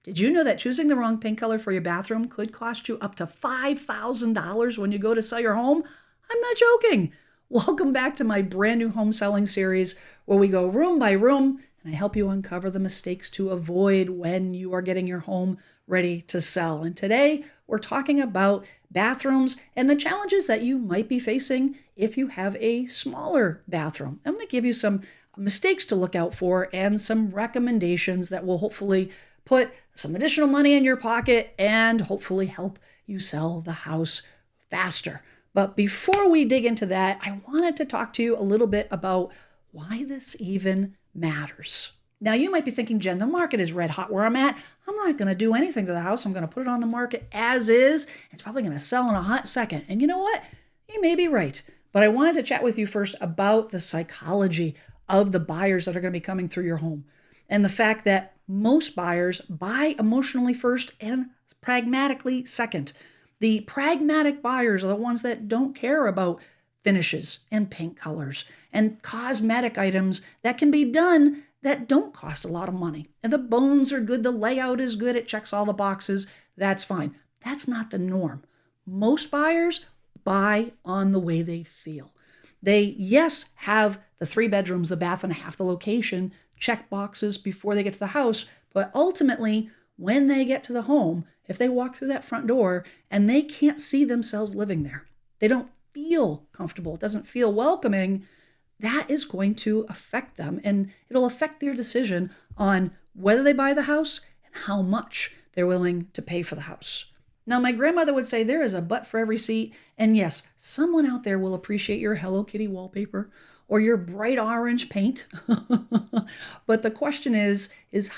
Did you know that choosing the wrong paint color for your bathroom could cost you up to $5,000 when you go to sell your home? I'm not joking. Welcome back to my brand new home selling series where we go room by room and I help you uncover the mistakes to avoid when you are getting your home ready to sell. And today we're talking about bathrooms and the challenges that you might be facing if you have a smaller bathroom. I'm going to give you some mistakes to look out for and some recommendations that will hopefully put some additional money in your pocket and hopefully help you sell the house faster. But before we dig into that, I wanted to talk to you a little bit about why this even matters. Now, you might be thinking, Jen, the market is red hot where I'm at. I'm not going to do anything to the house. I'm going to put it on the market as is. It's probably going to sell in a hot second. And you know what? You may be right. But I wanted to chat with you first about the psychology of the buyers that are going to be coming through your home and the fact that most buyers buy emotionally first and pragmatically second. The pragmatic buyers are the ones that don't care about finishes and paint colors and cosmetic items that can be done that don't cost a lot of money. And the bones are good, the layout is good, it checks all the boxes, that's fine. That's not the norm. Most buyers buy on the way they feel. They, yes, have the 3 bedrooms, the bath and a half, the location, check boxes before they get to the house, but ultimately, when they get to the home, if they walk through that front door and they can't see themselves living there, they don't feel comfortable, it doesn't feel welcoming, that is going to affect them and it'll affect their decision on whether they buy the house and how much they're willing to pay for the house. Now, my grandmother would say there is a butt for every seat. And yes, someone out there will appreciate your Hello Kitty wallpaper or your bright orange paint. But the question is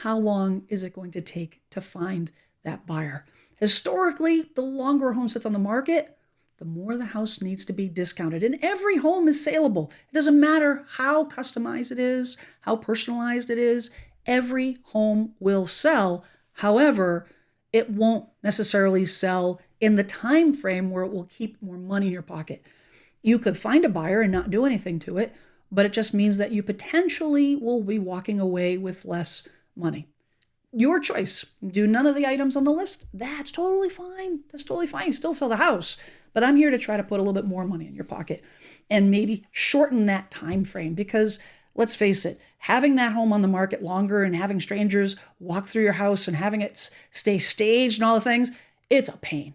how long is it going to take to find that buyer? Historically, the longer a home sits on the market, the more the house needs to be discounted. And every home is saleable. It doesn't matter how customized it is, how personalized it is. Every home will sell. However, it won't necessarily sell in the time frame where it will keep more money in your pocket. You could find a buyer and not do anything to it, but it just means that you potentially will be walking away with less money. Your choice. Do none of the items on the list. That's totally fine. That's totally fine. Still sell the house. But I'm here to try to put a little bit more money in your pocket and maybe shorten that time frame because let's face it, having that home on the market longer and having strangers walk through your house and having it stay staged and all the things, it's a pain.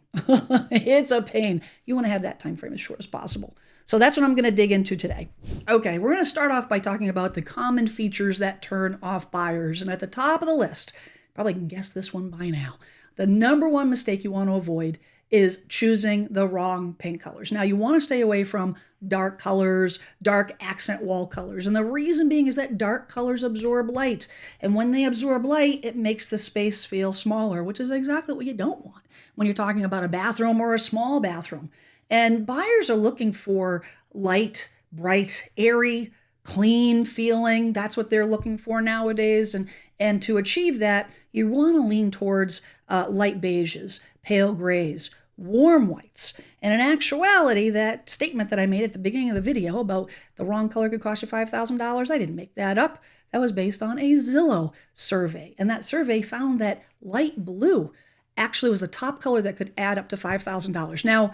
It's a pain. You want to have that time frame as short as possible. So that's what I'm going to dig into today. Okay, we're going to start off by talking about the common features that turn off buyers. And at the top of the list, probably can guess this one by now, the number one mistake you want to avoid is choosing the wrong paint colors. Now, you want to stay away from dark colors, dark accent wall colors. And the reason being is that dark colors absorb light. And when they absorb light, it makes the space feel smaller, which is exactly what you don't want when you're talking about a bathroom or a small bathroom. And buyers are looking for light, bright, airy, clean feeling. That's what they're looking for nowadays. And to achieve that, you want to lean towards light beiges, pale grays, warm whites. And in actuality, that statement that I made at the beginning of the video about the wrong color could cost you $5,000, I didn't make that up. That was based on a Zillow survey. And that survey found that light blue actually was the top color that could add up to $5,000. Now,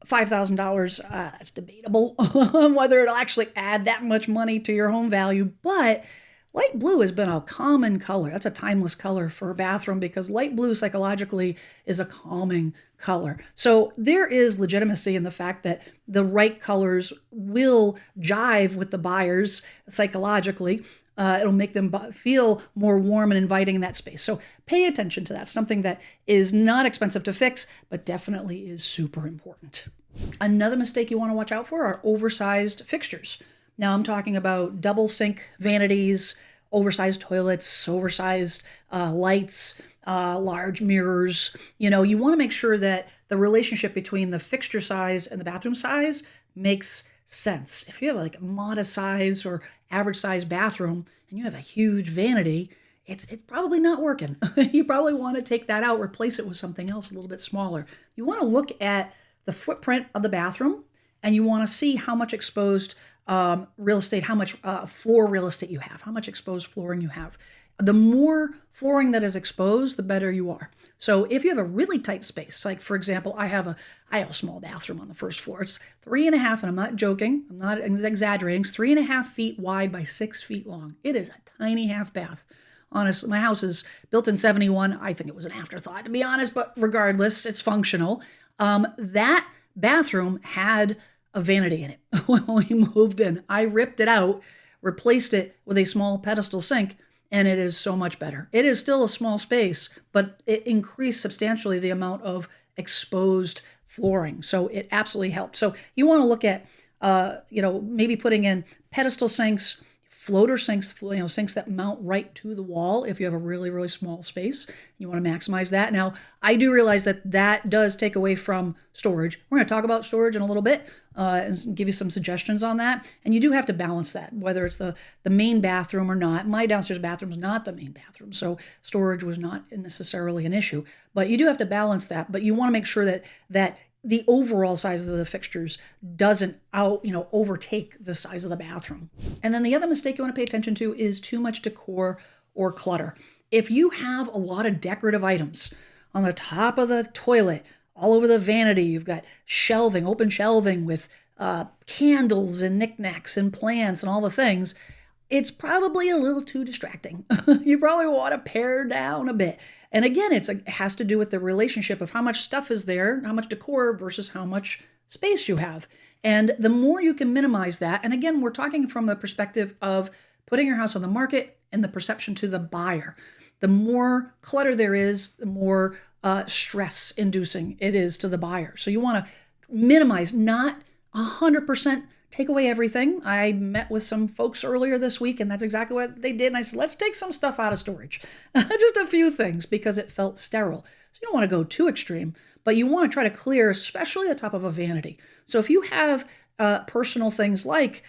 $5,000, that's debatable whether it'll actually add that much money to your home value, but light blue has been a common color. That's a timeless color for a bathroom because light blue psychologically is a calming color. So there is legitimacy in the fact that the right colors will jive with the buyers psychologically. It'll make them feel more warm and inviting in that space. So pay attention to that. Something that is not expensive to fix, but definitely is super important. Another mistake you want to watch out for are oversized fixtures. Now I'm talking about double sink vanities, oversized toilets, oversized lights, large mirrors. You know, you want to make sure that the relationship between the fixture size and the bathroom size makes sense. If you have like a modest size or average size bathroom and you have a huge vanity, it's probably not working. You probably want to take that out, replace it with something else a little bit smaller. You want to look at the footprint of the bathroom and you want to see how much exposed real estate, how much floor real estate you have, how much exposed flooring you have. the more flooring that is exposed, the better you are. So if you have a really tight space, like for example, I have a small bathroom on the first floor. It's 3.5, and I'm not joking, I'm not exaggerating. It's 3.5 feet wide by 6 feet long. It is a tiny half bath. Honestly, my house is built in 71. I think it was an afterthought, to be honest, but regardless, it's functional. That bathroom had a vanity in it when we moved in. I ripped it out, replaced it with a small pedestal sink, and it is so much better. It is still a small space, but it increased substantially the amount of exposed flooring. So it absolutely helped. So you want to look at, maybe putting in pedestal sinks, floater sinks, sinks that mount right to the wall if you have a really, really small space. You want to maximize that. Now, I do realize that that does take away from storage. We're going to talk about storage in a little bit and give you some suggestions on that. And you do have to balance that, whether it's the main bathroom or not. My downstairs bathroom is not the main bathroom, so storage was not necessarily an issue. But you do have to balance that. But you want to make sure that the overall size of the fixtures doesn't overtake the size of the bathroom. And then the other mistake you want to pay attention to is too much decor or clutter. If you have a lot of decorative items on the top of the toilet, all over the vanity, you've got shelving, open shelving with candles and knickknacks and plants and all the things, it's probably a little too distracting. You probably want to pare down a bit. And again, it has to do with the relationship of how much stuff is there, how much decor versus how much space you have. And the more you can minimize that, and again, we're talking from the perspective of putting your house on the market and the perception to the buyer. The more clutter there is, the more stress-inducing it is to the buyer. So you want to minimize, not 100% take away everything. I met with some folks earlier this week, and that's exactly what they did. And I said, let's take some stuff out of storage. Just a few things, because it felt sterile. So you don't want to go too extreme, but you want to try to clear, especially the top of a vanity. So if you have personal things like,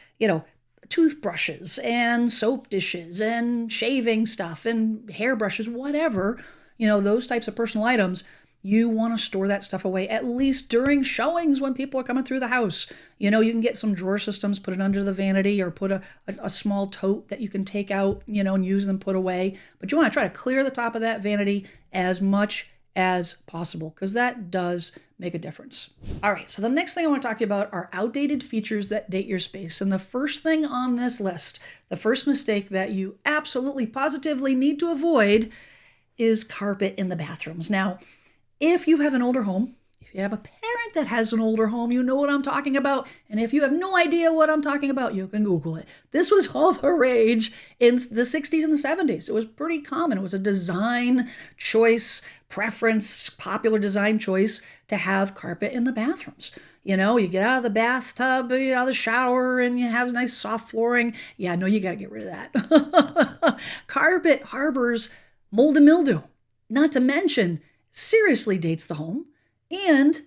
toothbrushes and soap dishes and shaving stuff and hairbrushes, whatever, those types of personal items, you want to store that stuff away, at least during showings when people are coming through the house. You can get some drawer systems, put it under the vanity, or put a small tote that you can take out, and use them, put away. But you want to try to clear the top of that vanity as much as possible, because that does make a difference. All right, so the next thing I want to talk to you about are outdated features that date your space. And the first thing on this list, the first mistake that you absolutely positively need to avoid is carpet in the bathrooms. Now, if you have an older home, if you have a parent that has an older home, you know what I'm talking about. And if you have no idea what I'm talking about, you can Google it. This was all the rage in the 60s and the 70s. It was pretty common. It was a design choice, preference, popular design choice to have carpet in the bathrooms. You get out of the bathtub, out of the shower, and you have nice soft flooring. Yeah, no, you got to get rid of that. Carpet harbors mold and mildew, not to mention seriously dates the home and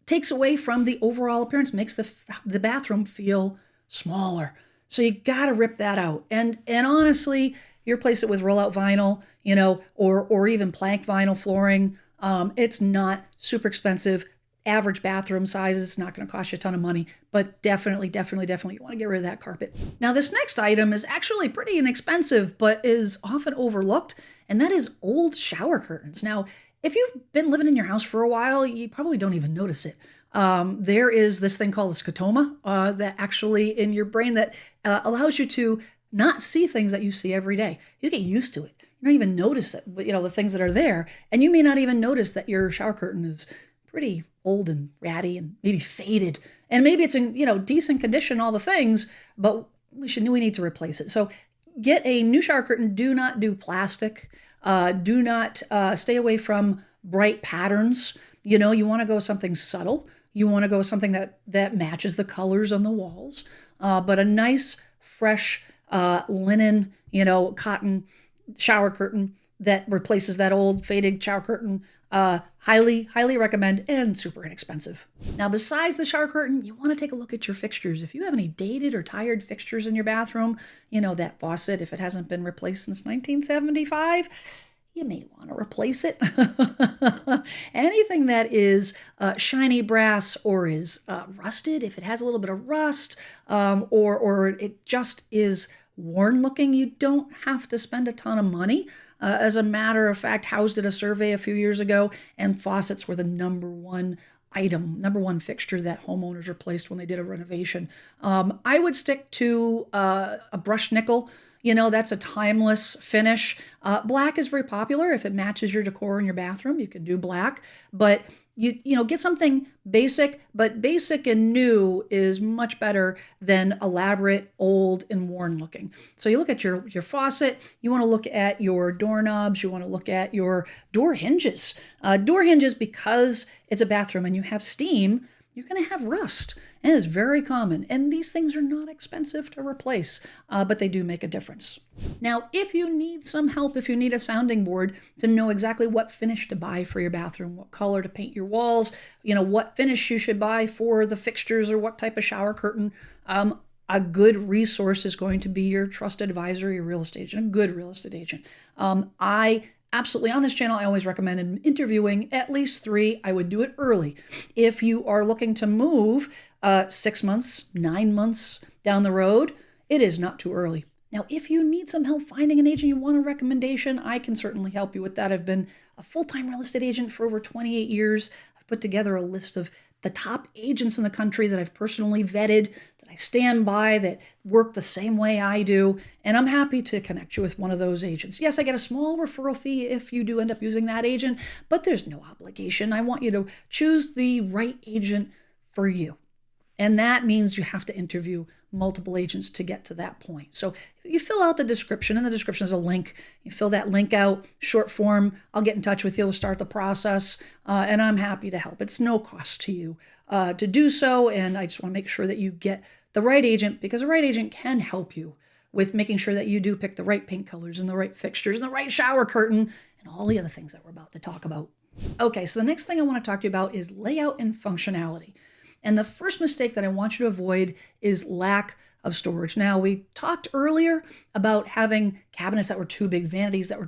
takes away from the overall appearance, makes the bathroom feel smaller. So you got to rip that out. And honestly, you replace it with rollout vinyl, or even plank vinyl flooring. It's not super expensive. Average bathroom sizes, it's not going to cost you a ton of money, but definitely you want to get rid of that carpet. Now, this next item is actually pretty inexpensive, but is often overlooked, and that is old shower curtains. Now, if you've been living in your house for a while, you probably don't even notice it. There is this thing called a scotoma that actually in your brain that allows you to not see things that you see every day. You get used to it. You don't even notice it, the things that are there. And you may not even notice that your shower curtain is pretty old and ratty and maybe faded. And maybe it's in, decent condition, all the things, but we need to replace it. So get a new shower curtain. Do not do plastic. Do not stay away from bright patterns. You want to go with something subtle. You want to go with something that matches the colors on the walls. But a nice, fresh linen, cotton shower curtain that replaces that old faded shower curtain. Highly recommend, and super inexpensive. Now, besides the shower curtain, you want to take a look at your fixtures. If you have any dated or tired fixtures in your bathroom, that faucet, if it hasn't been replaced since 1975, you may want to replace it. Anything that is shiny brass or is rusted, if it has a little bit of rust, or it just is worn looking, you don't have to spend a ton of money. As a matter of fact, House did a survey a few years ago, and faucets were the number one fixture that homeowners replaced when they did a renovation. I would stick to a brushed nickel. That's a timeless finish. Black is very popular. If it matches your decor in your bathroom, you can do black. But get something basic, but basic and new is much better than elaborate, old, and worn looking. So you look at your faucet, you want to look at your doorknobs, you want to look at your door hinges. Door hinges, because it's a bathroom and you have steam, you're going to have rust. And it's very common. And these things are not expensive to replace, but they do make a difference. Now, if you need some help, if you need a sounding board to know exactly what finish to buy for your bathroom, what color to paint your walls, what finish you should buy for the fixtures or what type of shower curtain, a good resource is going to be your trusted advisor, your real estate agent, a good real estate agent. Absolutely. On this channel, I always recommend interviewing at least 3. I would do it early. If you are looking to move 6 months, 9 months down the road, it is not too early. Now, if you need some help finding an agent, you want a recommendation, I can certainly help you with that. I've been a full-time real estate agent for over 28 years. I've put together a list of the top agents in the country that I've personally vetted, that I stand by, that work the same way I do, and I'm happy to connect you with one of those agents. Yes, I get a small referral fee if you do end up using that agent, but there's no obligation. I want you to choose the right agent for you. And that means you have to interview multiple agents to get to that point. So you fill out the description. In the description is a link. You fill that link out, short form. I'll get in touch with you. We'll start the process. And I'm happy to help. It's no cost to you to do so. And I just want to make sure that you get the right agent, because the right agent can help you with making sure that you do pick the right paint colors and the right fixtures and the right shower curtain and all the other things that we're about to talk about. Okay, so the next thing I want to talk to you about is layout and functionality. And the first mistake that I want you to avoid is lack of storage. Now, we talked earlier about having cabinets that were too big, vanities that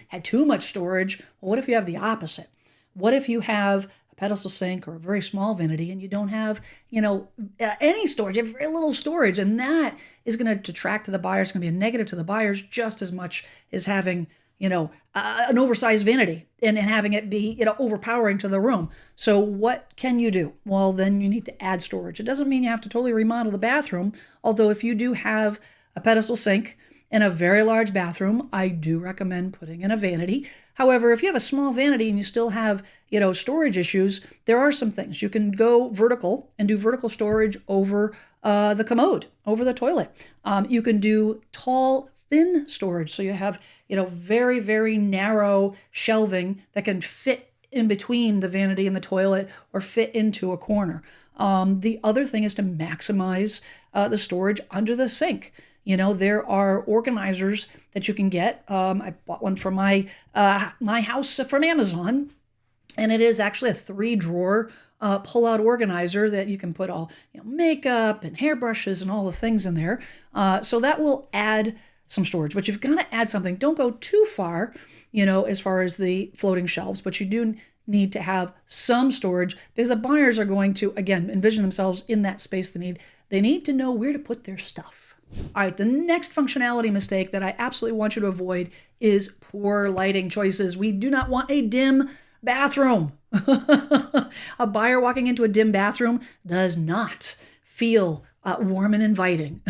had too much storage. Well, what if you have the opposite? What if you have a pedestal sink or a very small vanity and you don't have, any storage? You have very little storage, and that is going to detract to the buyers. It's going to be a negative to the buyers just as much as having an oversized vanity and having it be, overpowering to the room. So what can you do? Well, then you need to add storage. It doesn't mean you have to totally remodel the bathroom. Although if you do have a pedestal sink in a very large bathroom, I do recommend putting in a vanity. However, if you have a small vanity and you still have, storage issues, there are some things. You can go vertical and do vertical storage over the commode, over the toilet. You can do tall, thin storage. So you have, very, very narrow shelving that can fit in between the vanity and the toilet or fit into a corner. The other thing is to maximize the storage under the sink. There are organizers that you can get. I bought one for my house from Amazon, and it is actually a 3-drawer pull-out organizer that you can put all makeup and hairbrushes and all the things in there. So that will add some storage, but you've got to add something. Don't go too far, as far as the floating shelves, but you do need to have some storage because the buyers are going to, again, envision themselves in that space they need to know where to put their stuff. All right, the next functionality mistake that I absolutely want you to avoid is poor lighting choices. We do not want a dim bathroom. A buyer walking into a dim bathroom does not feel warm and inviting.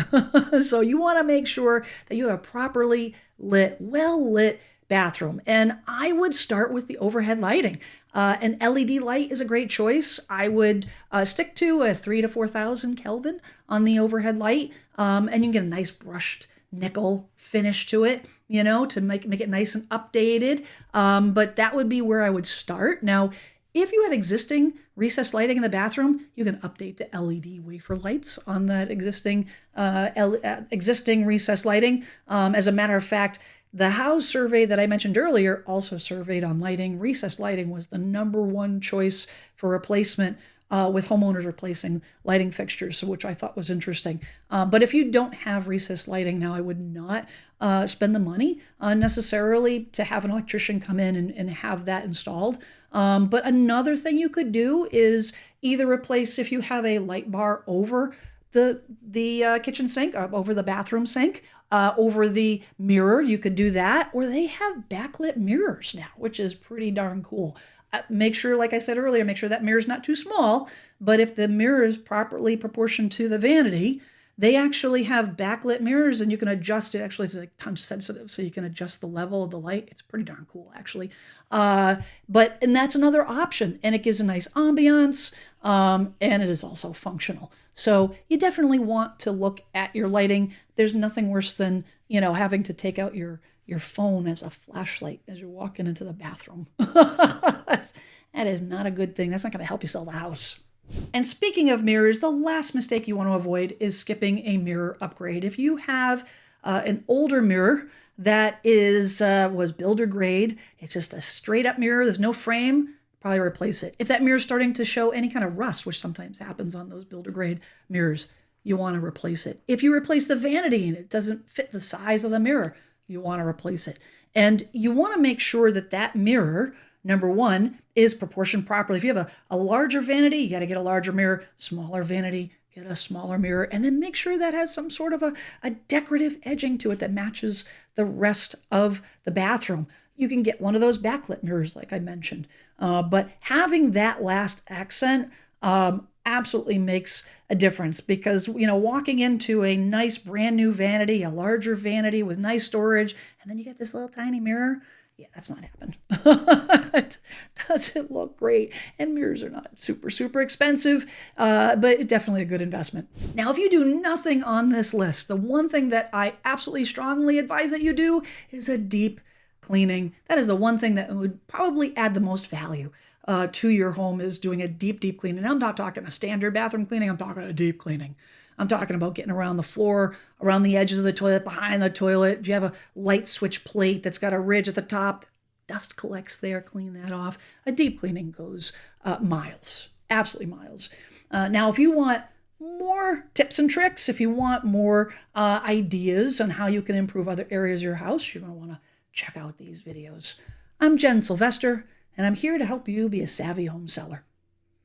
So you want to make sure that you have a properly lit, well-lit bathroom. And I would start with the overhead lighting. An LED light is a great choice. I would stick to a 3,000 to 4,000 Kelvin on the overhead light. And you can get a nice brushed nickel finish to it, to make it nice and updated. But that would be where I would start. Now, if you have existing recessed lighting in the bathroom, you can update the LED wafer lights on that existing recessed lighting. As a matter of fact, the House survey that I mentioned earlier also surveyed on lighting. Recessed lighting was the number one choice for replacement with homeowners replacing lighting fixtures, which I thought was interesting. But if you don't have recessed lighting now, I would not spend the money necessarily to have an electrician come in and have that installed. But another thing you could do is either replace, if you have a light bar over the kitchen sink, over the bathroom sink, over the mirror. You could do that, or they have backlit mirrors now, which is pretty darn cool. Make sure, like I said earlier, make sure that mirror is not too small, but if the mirror is properly proportioned to the vanity, they actually have backlit mirrors and you can adjust it. Actually, it's like touch sensitive, so you can adjust the level of the light. It's pretty darn cool, actually. And that's another option, and it gives a nice ambiance, and it is also functional. So you definitely want to look at your lighting. There's nothing worse than, having to take out your phone as a flashlight as you're walking into the bathroom. That is not a good thing. That's not going to help you sell the house. And speaking of mirrors, the last mistake you want to avoid is skipping a mirror upgrade. If you have an older mirror that was builder grade, it's just a straight up mirror, there's no frame, probably replace it. If that mirror is starting to show any kind of rust, which sometimes happens on those builder grade mirrors, you want to replace it. If you replace the vanity and it doesn't fit the size of the mirror, you want to replace it. And you want to make sure that that mirror, number one, is proportioned properly. If you have a larger vanity, you got to get a larger mirror. Smaller vanity, get a smaller mirror. And then make sure that has some sort of a decorative edging to it that matches the rest of the bathroom. You can get one of those backlit mirrors, like I mentioned. But having that last accent absolutely makes a difference, because, walking into a nice brand new vanity, a larger vanity with nice storage, and then you get this little tiny mirror, yeah, that's not happening. It doesn't look great. And mirrors are not super, super expensive, but it's definitely a good investment. Now, if you do nothing on this list, the one thing that I absolutely strongly advise that you do is a deep cleaning. That is the one thing that would probably add the most value to your home, is doing a deep, deep cleaning. I'm not talking a standard bathroom cleaning. I'm talking a deep cleaning. I'm talking about getting around the floor, around the edges of the toilet, behind the toilet. If you have a light switch plate that's got a ridge at the top, dust collects there, clean that off. A deep cleaning goes miles, absolutely miles. Now, if you want more tips and tricks, if you want more ideas on how you can improve other areas of your house, you're going to want to check out these videos. I'm Jen Sylvester, and I'm here to help you be a savvy home seller.